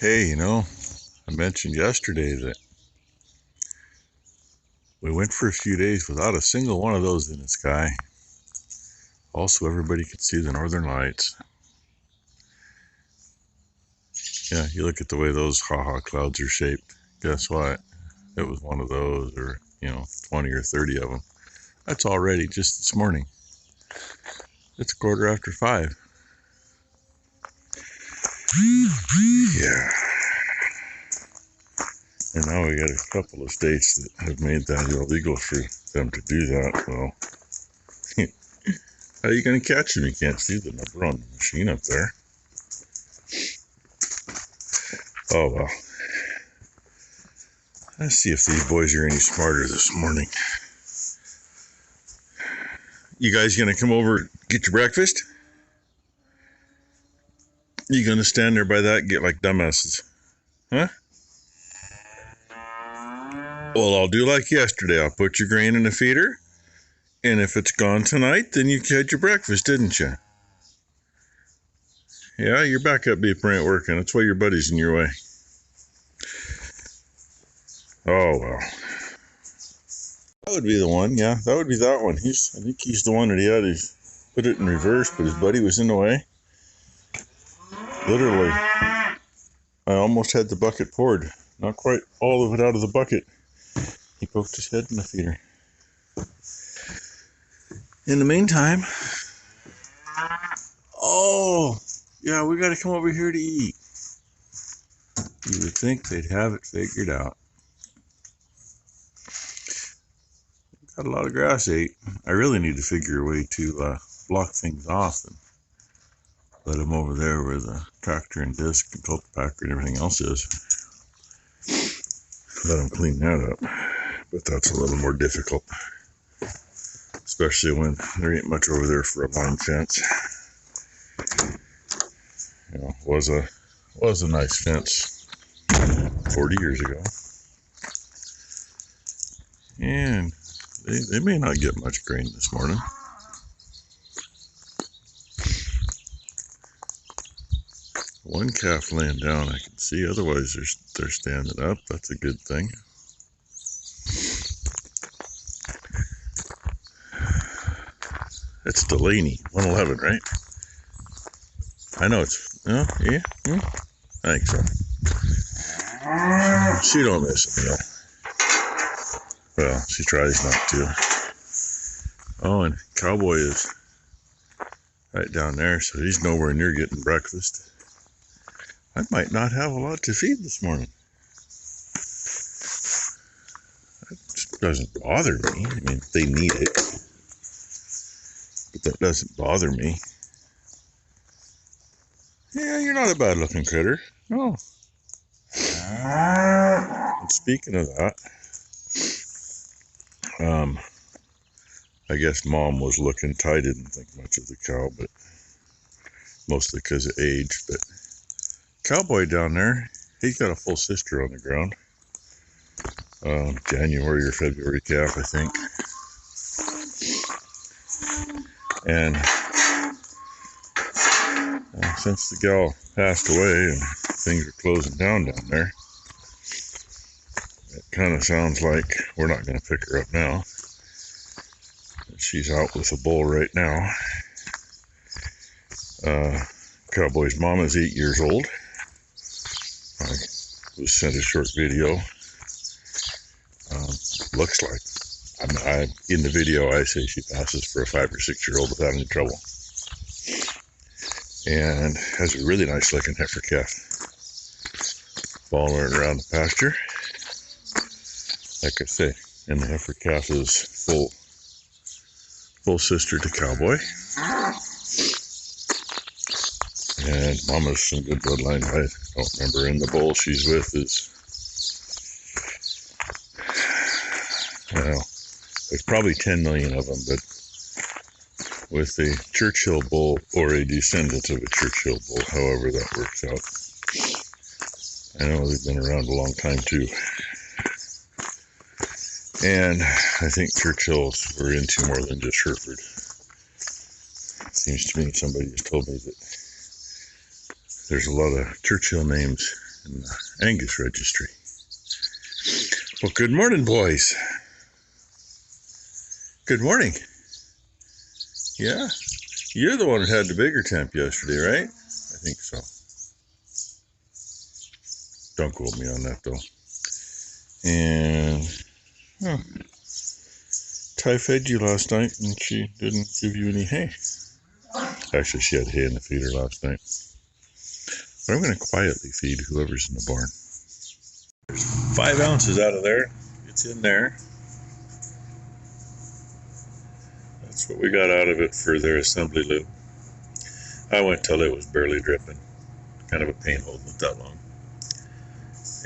Hey, I mentioned yesterday that we went for a few days without a single one of those in the sky. Also, everybody could see the northern lights. Yeah, you look at the way those haha clouds are shaped. Guess what? It was one of those, or 20 or 30 of them. That's already just this morning. It's 5:15. Yeah. And now we got a couple of states that have made that illegal for them to do that. Well, how are you going to catch them? You can't see the number on the machine up there. Oh, well. Let's see if these boys are any smarter this morning. You guys going to come over, get your breakfast? You going to stand there by that and get like dumbasses? Huh? Well, I'll do like yesterday. I'll put your grain in a feeder. And if it's gone tonight, then you had your breakfast, didn't you? Yeah, your backup beeper ain't working. That's why your buddy's in your way. Oh, well. That would be the one, yeah. That would be that one. I think he's the one that he had to put it in reverse, but his buddy was in the way. Literally, I almost had the bucket poured. Not quite all of it out of the bucket. He poked his head in the feeder. In the meantime, yeah, we got to come over here to eat. You would think they'd have it figured out. Got a lot of grass ate. I really need to figure a way to block things off and let them over there where the tractor and disc and cultipacker and everything else is. Let them clean that up. But that's a little more difficult, especially when there ain't much over there for a line fence. Was a nice fence 40 years ago, and they may not get much grain this morning. One calf laying down I can see, otherwise they're standing up. That's a good thing. It's Delaney, 111, right? I know it's, yeah, I think so. She don't miss a meal. Well, she tries not to. Oh, and Cowboy is right down there, so he's nowhere near getting breakfast. I might not have a lot to feed this morning. That just doesn't bother me. I mean, they need it. But that doesn't bother me. Yeah, you're not a bad looking critter. No. And speaking of that, I guess Mom was looking tight. I didn't think much of the cow, but mostly because of age. But Cowboy down there, he's got a full sister on the ground. January or February calf, I think. And since the gal passed away and things are closing down there, it kind of sounds like we're not going to pick her up now. She's out with a bull right now. Cowboy's mom is 8 years old. I was sent a short video. Looks like, in the video I say she passes for a 5 or 6 year old without any trouble. And has a really nice looking heifer calf following around the pasture. Like I say, and the heifer calf is full sister to Cowboy. And Mama's some good bloodline. I don't remember. And the bull she's with is, well, there's probably 10 million of them, but with a Churchill bull or a descendant of a Churchill bull, however that works out. I know they've been around a long time too. And I think Churchills were into more than just Hereford. It seems to me somebody has told me that there's a lot of Churchill names in the Angus registry. Well, good morning, boys. Good morning. Yeah, you're the one that had the bigger temp yesterday, right? I think so. Don't quote me on that, though. And Ty fed you last night, and she didn't give you any hay. Actually, she had hay in the feeder last night. But I'm going to quietly feed whoever's in the barn. There's 5 ounces out of there. It's in there. That's what we got out of it for their assembly loop. I went till it was barely dripping. Kind of a pain holding it that long.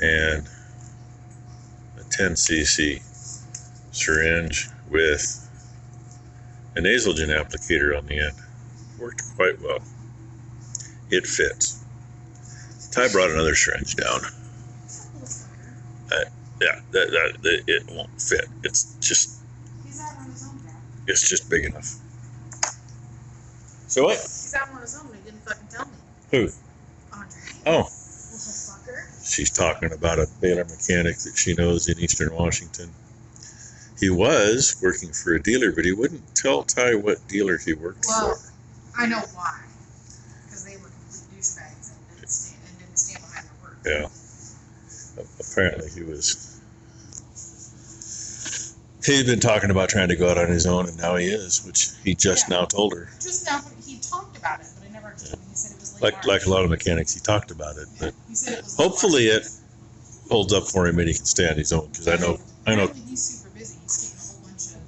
And a 10 cc syringe with a Nasalgen applicator on the end. Worked quite well. It fits. Ty brought another syringe down. It won't fit. It's just big enough. So what? He's out on his own. He didn't fucking tell me. Who? Andre. Oh. Fucker. She's talking about a Baylor mechanic that she knows in Eastern Washington. He was working for a dealer, but he wouldn't tell Ty what dealer he worked for. I know why. Because they were complete douchebags and didn't stand behind their word. Yeah. Apparently he'd been talking about trying to go out on his own, and now he is, which he just now told her. Just now, he talked about it, but I never told him. He said it was late March. Like a lot of mechanics, he talked about it, but he said it was hopefully it holds up for him and he can stay on his own, because I know he's super busy. He's taking a whole bunch of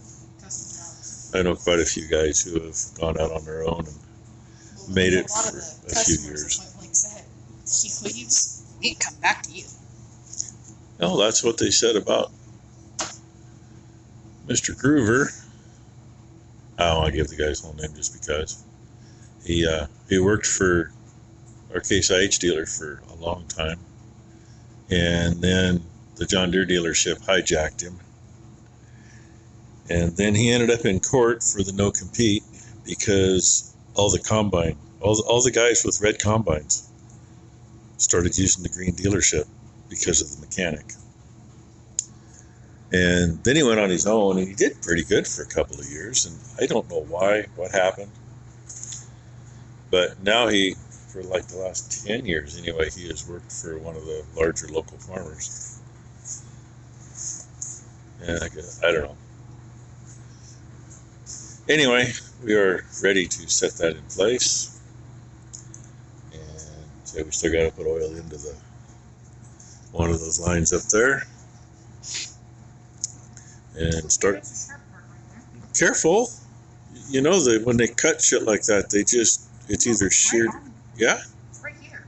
custom jobs. I know quite a few guys who have gone out on their own and made it for a few years. Like said, he leaves, he can come back to you. No, that's what they said about Mr. Groover. I don't want to give the guy's whole name just because. He worked for our Case IH dealer for a long time. And then the John Deere dealership hijacked him. And then he ended up in court for the no compete because all the guys with red combines started using the green dealership because of the mechanic. And then he went on his own, and he did pretty good for a couple of years, and I don't know what happened. But now for like the last 10 years anyway, he has worked for one of the larger local farmers. And I don't know. Anyway, we are ready to set that in place. And so we still got to put oil into one of those lines up there. And start. Careful. You know that when they cut shit like that, it's either sheared. Yeah? It's right here.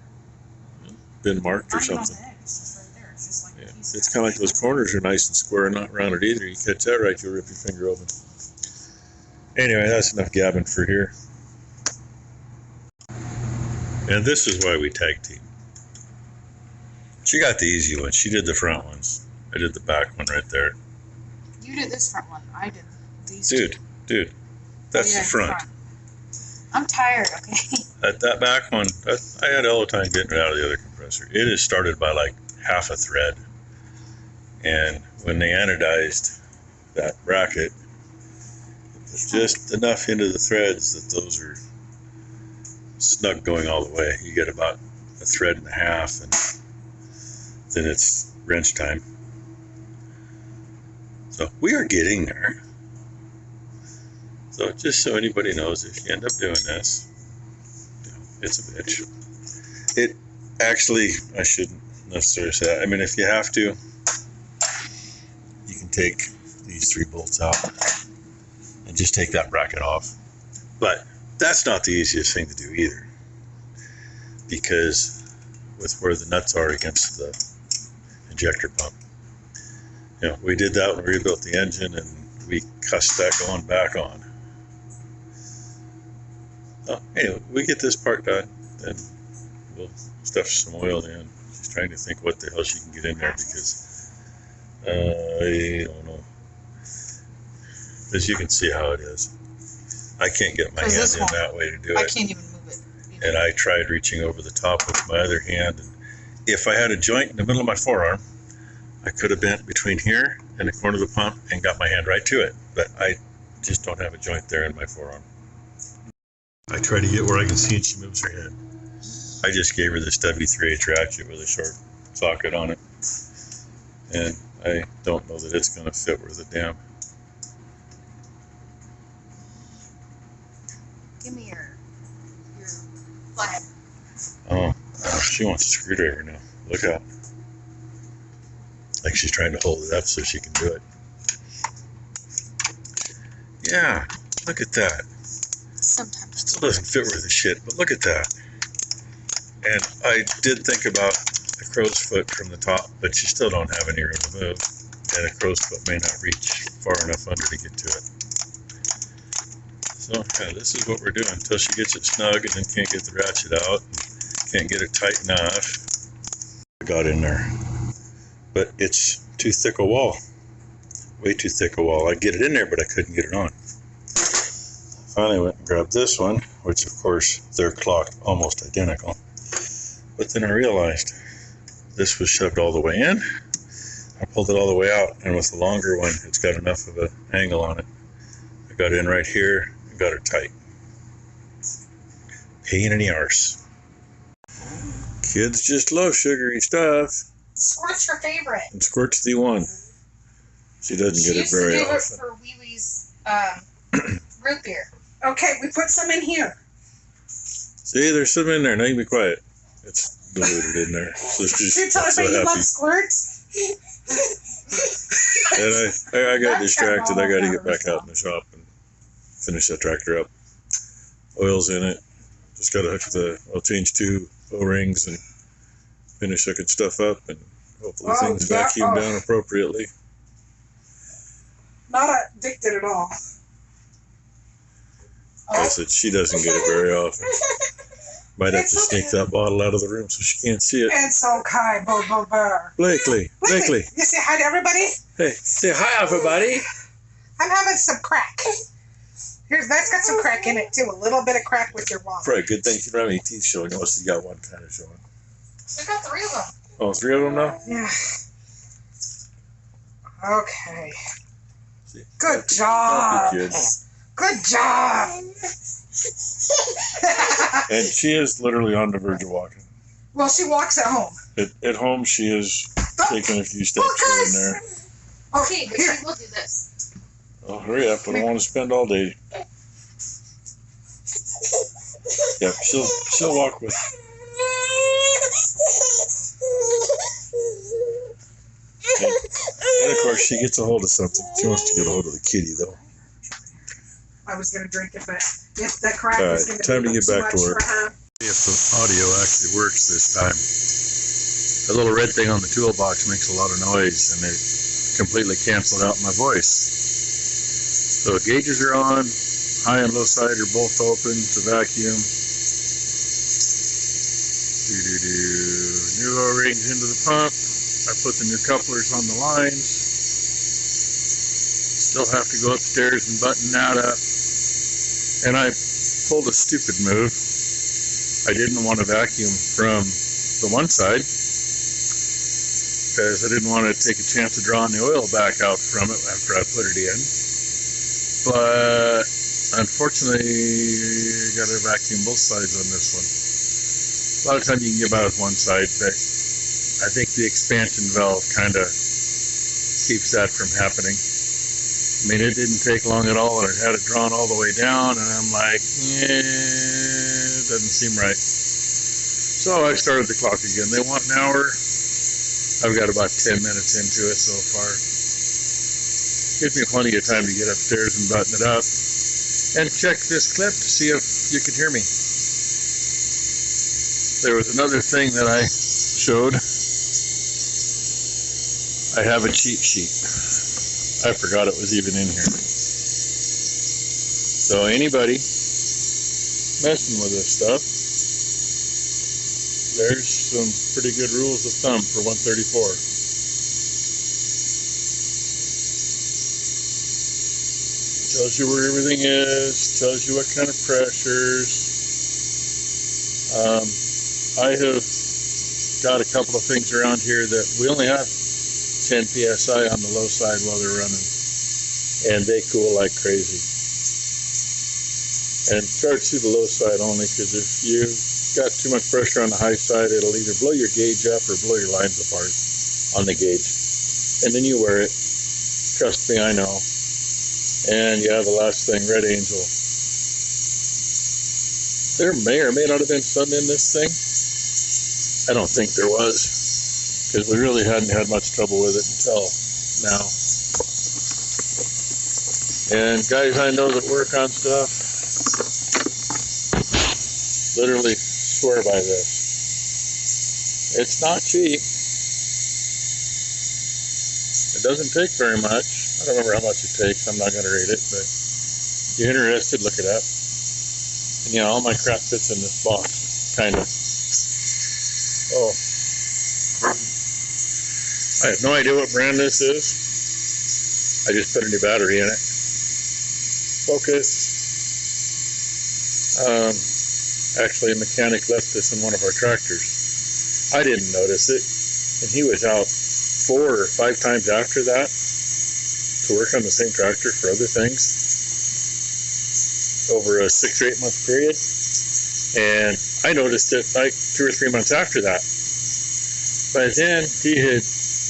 Been marked or something. It's right there. It's just like It's kind of like those corners are nice and square and not rounded either. You catch that right, you'll rip your finger open. Anyway, that's enough gabbing for here. And this is why we tag team. She got the easy one. She did the front ones. I did the back one right there. You did this front one. I did these Dude, that's the front. I'm tired, okay? That back one, I had all the time getting it out of the other compressor. It is started by like half a thread. And when they anodized that bracket, it's just enough into the threads that those are snug going all the way. You get about a thread and a half, and then it's wrench time. So we are getting there. So just so anybody knows, if you end up doing this, it's a bitch. It actually, I shouldn't necessarily say that. I mean, if you have to, you can take these 3 bolts out and just take that bracket off. But that's not the easiest thing to do either, because with where the nuts are against the injector pump, we did that when we rebuilt the engine, and we cussed that going back on. Anyway, we get this part done, then we'll stuff some oil in. She's trying to think what the hell she can get in there, because I don't know. As you can see how it is. I can't get my hand in that way to do it. I can't even move it. And I tried reaching over the top with my other hand, and if I had a joint in the middle of my forearm, I could have bent between here and the corner of the pump and got my hand right to it. But I just don't have a joint there in my forearm. I try to get where I can see and she moves her head. I just gave her this W3H ratchet with a short socket on it. And I don't know that it's going to fit worth a damn. Give me your flag. Oh, she wants a screwdriver now. Look out. Like she's trying to hold it up so she can do it. Yeah, look at that. Sometimes. Still doesn't fit worth a shit, but look at that. And I did think about a crow's foot from the top, but you still don't have any room to move. And a crow's foot may not reach far enough under to get to it. So, yeah, this is what we're doing until she gets it snug and then can't get the ratchet out. Can't get it tight enough. I got in there. But it's too thick a wall. Way too thick a wall. I'd get it in there, but I couldn't get it on. Finally went and grabbed this one, which of course they're clocked almost identical. But then I realized this was shoved all the way in. I pulled it all the way out, and with the longer one, it's got enough of an angle on it. I got in right here and got her tight. Pain in the arse. Kids just love sugary stuff. Squirt's her favorite. And Squirt's the one. She doesn't get it very often. She used to do it for Wee Wee's root beer. Okay, we put some in here. See, there's some in there. Now you be quiet. It's diluted in there. So You tell so everybody you love happy. squirts? And I got distracted. I got to get back out in the shop and finish that tractor up. Oil's in it. Just got to hook I'll change 2 O-rings and finish hooking stuff up, and hopefully things vacuum down appropriately. Not addicted at all. I said she doesn't get it very often. Might have to sneak that bottle out of the room so she can't see it. It's okay, Blakely. You say hi to everybody? Hey, say hi, everybody. I'm having some crack. That's got some crack in it too. A little bit of crack with your wallet. Probably a good thing you don't have any teeth showing. Unless you got one kind of showing. We got 3 of them. Oh, 3 of them now? Yeah. Okay. See. Good job. Happy kids. Good job. And she is literally on the verge of walking. Well, she walks at home. At home, she is taking a few steps here and there. Okay, but she will do this. Oh, hurry up. I don't want to spend all day. Yep, she'll walk with. And of course, she gets a hold of something. She wants to get a hold of the kitty, though. I was going to drink it, but if the crack All is right, going to time be to get too back to much work. for her. See if the audio actually works this time. The little red thing on the toolbox makes a lot of noise, and it completely canceled out my voice. So the gauges are on, high and low side are both open to vacuum. New O-rings into the pump. I put the new couplers on the lines. Still have to go upstairs and button that up. And I pulled a stupid move. I didn't want to vacuum from the one side because I didn't want to take a chance of drawing the oil back out from it after I put it in. But unfortunately, you got to vacuum both sides on this one. A lot of times you can get by with one side, but I think the expansion valve kind of keeps that from happening. I mean, it didn't take long at all, and it had it drawn all the way down, and I'm like, it doesn't seem right. So I started the clock again. They want an hour. I've got about 10 minutes into it so far. Gives me plenty of time to get upstairs and button it up and check this clip to see if you can hear me. There was another thing that I showed. I have a cheat sheet. I forgot it was even in here. So anybody messing with this stuff, there's some pretty good rules of thumb for 134. Tells you where everything is, tells you what kind of pressures. I have got a couple of things around here that we only have 10 psi on the low side while they're running, and they cool like crazy. And charge to the low side only, because if you've got too much pressure on the high side, it'll either blow your gauge up or blow your lines apart on the gauge. And then you wear it. Trust me, I know. And yeah, the last thing, Red Angel. There may or may not have been sun in this thing. I don't think there was, because we really hadn't had much trouble with it until now. And guys I know that work on stuff literally swear by this. It's not cheap. It doesn't take very much. I don't remember how much it takes. I'm not going to read it, but if you're interested, look it up. And yeah, all my crap fits in this box, kind of. Oh. I have no idea what brand this is. I just put a new battery in it. Focus. Actually, a mechanic left this in one of our tractors. I didn't notice it, and he was out 4 or 5 times after that to work on the same tractor for other things over a 6 or 8 month period. And I noticed it like 2 or 3 months after that. By then, he had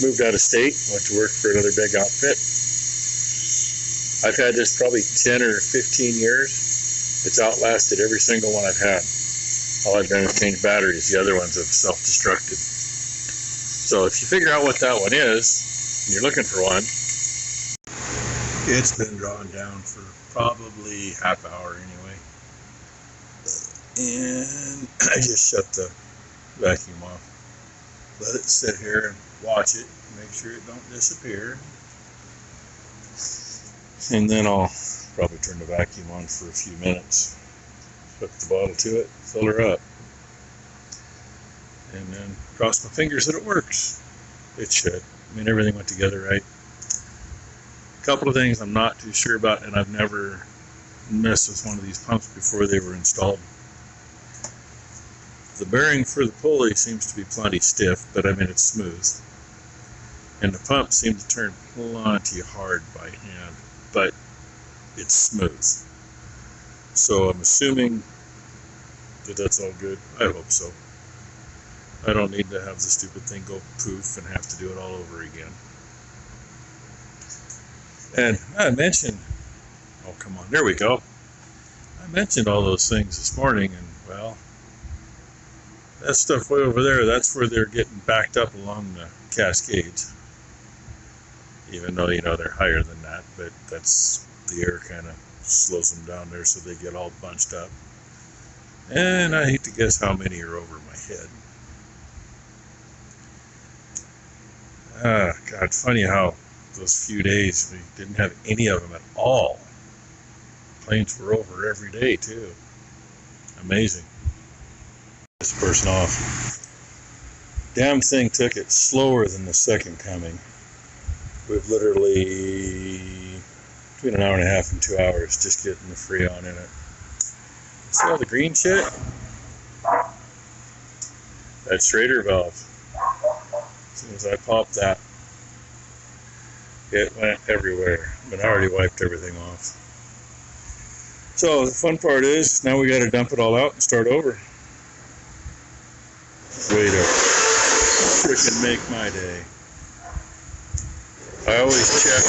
moved out of state, went to work for another big outfit. I've had this probably 10 or 15 years. It's outlasted every single one I've had. All I've done is change batteries. The other ones have self-destructed. So if you figure out what that one is, and you're looking for one, it's been drawn down for probably half hour anyway. And I just shut the vacuum off. Let it sit here and watch it, make sure it don't disappear. And then I'll probably turn the vacuum on for a few minutes, hook the bottle to it, fill her up, and then cross my fingers that it works. It should. I mean, everything went together right. A couple of things I'm not too sure about, and I've never messed with one of these pumps before they were installed. The bearing for the pulley seems to be plenty stiff, but I mean, it's smooth. And the pump seems to turn plenty hard by hand, but it's smooth. So I'm assuming that that's all good. I hope so. I don't need to have the stupid thing go poof and have to do it all over again. And I mentioned, oh come on, there we go. I mentioned all those things this morning, and well, that stuff way over there, that's where they're getting backed up along the cascades. Even though, you know, they're higher than that, but that's, the air kind of slows them down there so they get all bunched up. And I hate to guess how many are over my head. God, funny how those few days we didn't have any of them at all. Planes were over every day too. Amazing. This person off. Damn thing took it slower than the second coming. We've literally between an hour and a half and 2 hours just getting the Freon in it. See all the green shit? That Schrader valve. As soon as I popped that, it went everywhere. But I already wiped everything off. So the fun part is, now we got to dump it all out and start over. Way to frickin' make my day. I always check,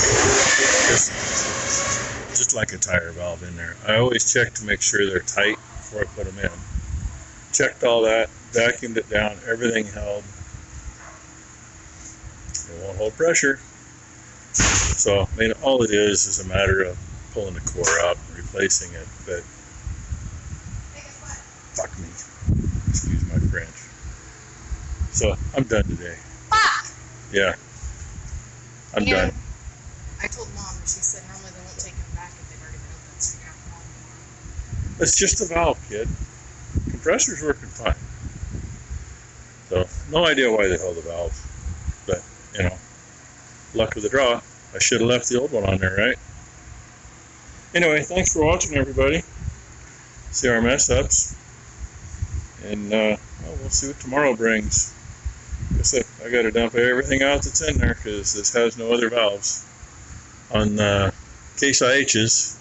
just like a tire valve in there, I always check to make sure they're tight before I put them in. Checked all that, vacuumed it down, everything held. It won't hold pressure. So, I mean, all it is a matter of pulling the core out and replacing it, but fuck me. Excuse my French. So, I'm done today. Fuck! Yeah. I'm done. I told Mom, and she said normally they won't take them back if they've already been opened, so you have to call them tomorrow. It's just the valve, kid. Compressor's working fine. So, no idea why they held the valve. But, you know, luck of the draw. I should have left the old one on there, right? Anyway, thanks for watching, everybody. See our mess ups. And, well, we'll see what tomorrow brings. I said, I got to dump everything out that's in there because this has no other valves. On Case IH's,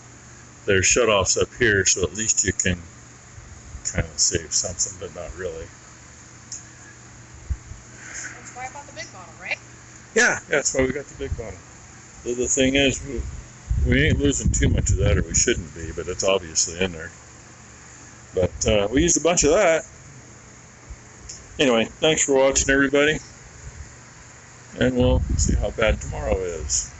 there's shutoffs up here, so at least you can kind of save something, but not really. That's why I bought the big bottle, right? Yeah, that's why we got the big bottle. The thing is, we ain't losing too much of that, or we shouldn't be, but it's obviously in there. But we used a bunch of that. Anyway, thanks for watching, everybody. And we'll see how bad tomorrow is.